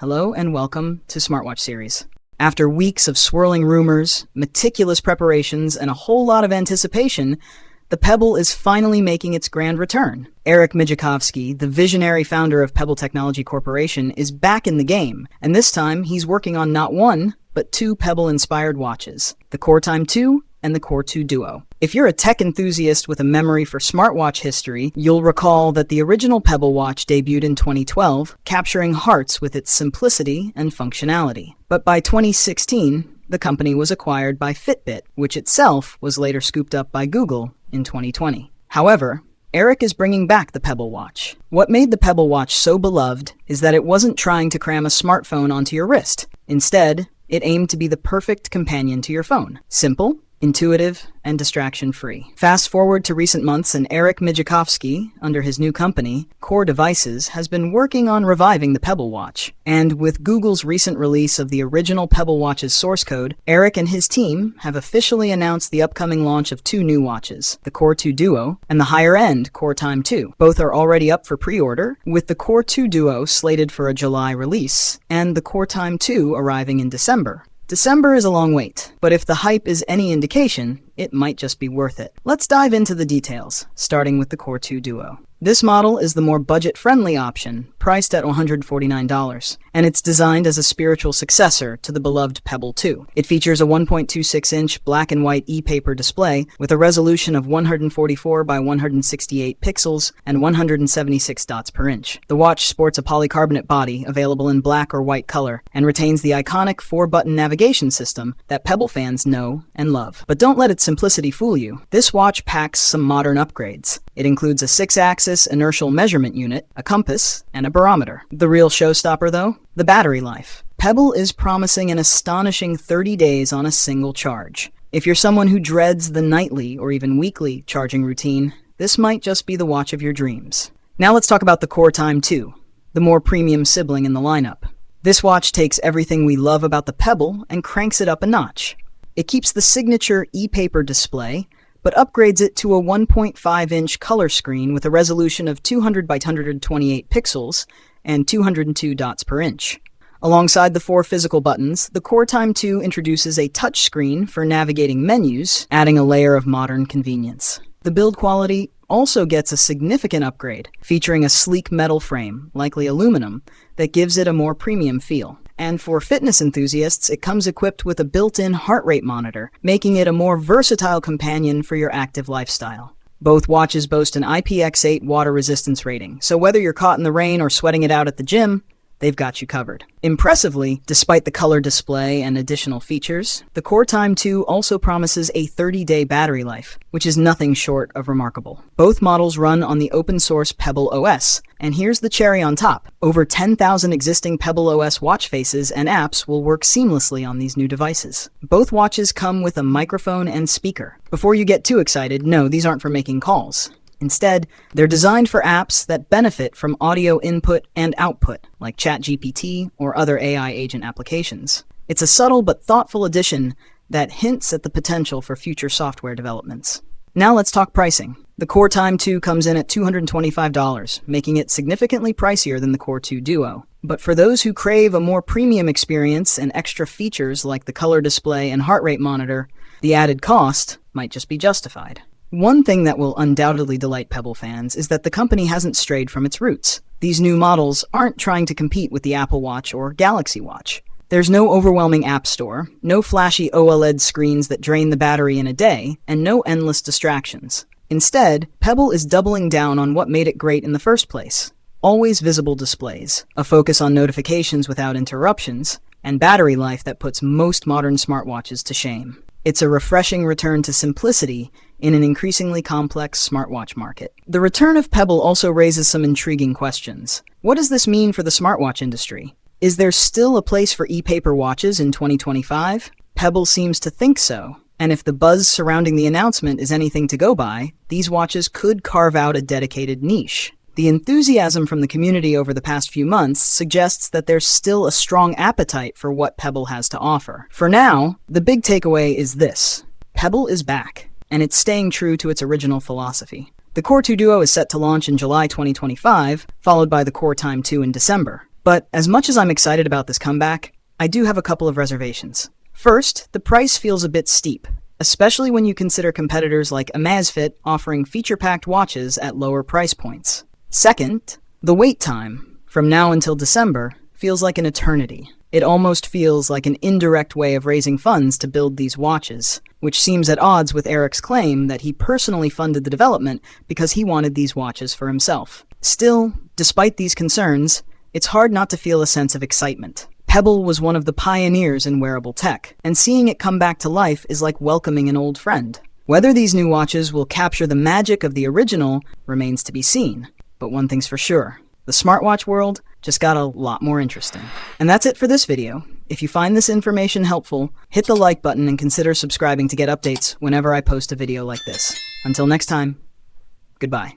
Hello and welcome to SmartWatch series. After weeks of swirling rumors, meticulous preparations, and a whole lot of anticipation, the Pebble is finally making its grand return. Migicovsky, the visionary founder of Pebble Technology Corporation, is back in the game, and this time he's working on not one, but two Pebble-inspired watches, the Core Time 2 and the Core 2 Duo. If you're a tech enthusiast with a memory for smartwatch history, you'll recall that the original Pebble watch debuted in 2012, capturing hearts with its simplicity and functionality. But by 2016, the company was acquired by Fitbit, which itself was later scooped up by Google in 2020. However, Eric is bringing back the Pebble watch. What made the Pebble watch so beloved is that it wasn't trying to cram a smartphone onto your wrist. Instead, it aimed to be the perfect companion to your phone. Simple, intuitive, and distraction-free. Fast forward to recent months, and Eric Migicovsky, under his new company, Core Devices, has been working on reviving the Pebble watch. And with Google's recent release of the original Pebble watch's source code, Eric and his team have officially announced the upcoming launch of two new watches, the Core 2 Duo and the higher-end Core Time 2. Both are already up for pre-order, with the Core 2 Duo slated for a July release, and the Core Time 2 arriving in December. December is a long wait, but if the hype is any indication, it might just be worth it. Let's dive into the details, starting with the Core 2 Duo. This model is the more budget-friendly option, priced at $149, and it's designed as a spiritual successor to the beloved Pebble 2. It features a 1.26-inch black and white e-paper display with a resolution of 144 by 168 pixels and 176 dots per inch. The watch sports a polycarbonate body available in black or white color and retains the iconic 4-button navigation system that Pebble fans know and love. But don't let its simplicity fool you. This watch packs some modern upgrades. It includes a 6-axis inertial measurement unit, a compass, and a barometer. The real showstopper, though? The battery life. Pebble is promising an astonishing 30 days on a single charge. If you're someone who dreads the nightly or even weekly charging routine, this might just be the watch of your dreams. Now let's talk about the Core Time 2, the more premium sibling in the lineup. This watch takes everything we love about the Pebble and cranks it up a notch. It keeps the signature e-paper display, but upgrades it to a 1.5-inch color screen with a resolution of 200 by 128 pixels and 202 dots per inch. Alongside the 4 physical buttons, the Core Time 2 introduces a touchscreen for navigating menus, adding a layer of modern convenience. The build quality also gets a significant upgrade, featuring a sleek metal frame, likely aluminum, that gives it a more premium feel. And for fitness enthusiasts, it comes equipped with a built-in heart rate monitor, making it a more versatile companion for your active lifestyle. Both watches boast an IPX8 water resistance rating, so whether you're caught in the rain or sweating it out at the gym, they've got you covered. Impressively, despite the color display and additional features, the Core Time 2 also promises a 30-day battery life, which is nothing short of remarkable. Both models run on the open-source Pebble OS, and here's the cherry on top. Over 10,000 existing Pebble OS watch faces and apps will work seamlessly on these new devices. Both watches come with a microphone and speaker. Before you get too excited, no, these aren't for making calls. Instead, they're designed for apps that benefit from audio input and output, like ChatGPT or other AI agent applications. It's a subtle but thoughtful addition that hints at the potential for future software developments. Now let's talk pricing. The Core Time 2 comes in at $225, making it significantly pricier than the Core 2 Duo. But for those who crave a more premium experience and extra features like the color display and heart rate monitor, the added cost might just be justified. One thing that will undoubtedly delight Pebble fans is that the company hasn't strayed from its roots. These new models aren't trying to compete with the Apple Watch or Galaxy Watch. There's no overwhelming app store, no flashy OLED screens that drain the battery in a day, and no endless distractions. Instead, Pebble is doubling down on what made it great in the first place. Always visible displays, a focus on notifications without interruptions, and battery life that puts most modern smartwatches to shame. It's a refreshing return to simplicity in an increasingly complex smartwatch market. The return of Pebble also raises some intriguing questions. What does this mean for the smartwatch industry? Is there still a place for e-paper watches in 2025? Pebble seems to think so. And if the buzz surrounding the announcement is anything to go by, these watches could carve out a dedicated niche. The enthusiasm from the community over the past few months suggests that there's still a strong appetite for what Pebble has to offer. For now, the big takeaway is this: Pebble is back, and it's staying true to its original philosophy. The Core 2 Duo is set to launch in July 2025, followed by the Core Time 2 in December. But as much as I'm excited about this comeback, I do have a couple of reservations. First, the price feels a bit steep, especially when you consider competitors like Amazfit offering feature-packed watches at lower price points. Second, the wait time, from now until December, feels like an eternity. It almost feels like an indirect way of raising funds to build these watches, which seems at odds with Eric's claim that he personally funded the development because he wanted these watches for himself. Still, despite these concerns, it's hard not to feel a sense of excitement. Pebble was one of the pioneers in wearable tech, and seeing it come back to life is like welcoming an old friend. Whether these new watches will capture the magic of the original remains to be seen. But one thing's for sure, the smartwatch world just got a lot more interesting. And that's it for this video. If you find this information helpful, hit the like button and consider subscribing to get updates whenever I post a video like this. Until next time, goodbye.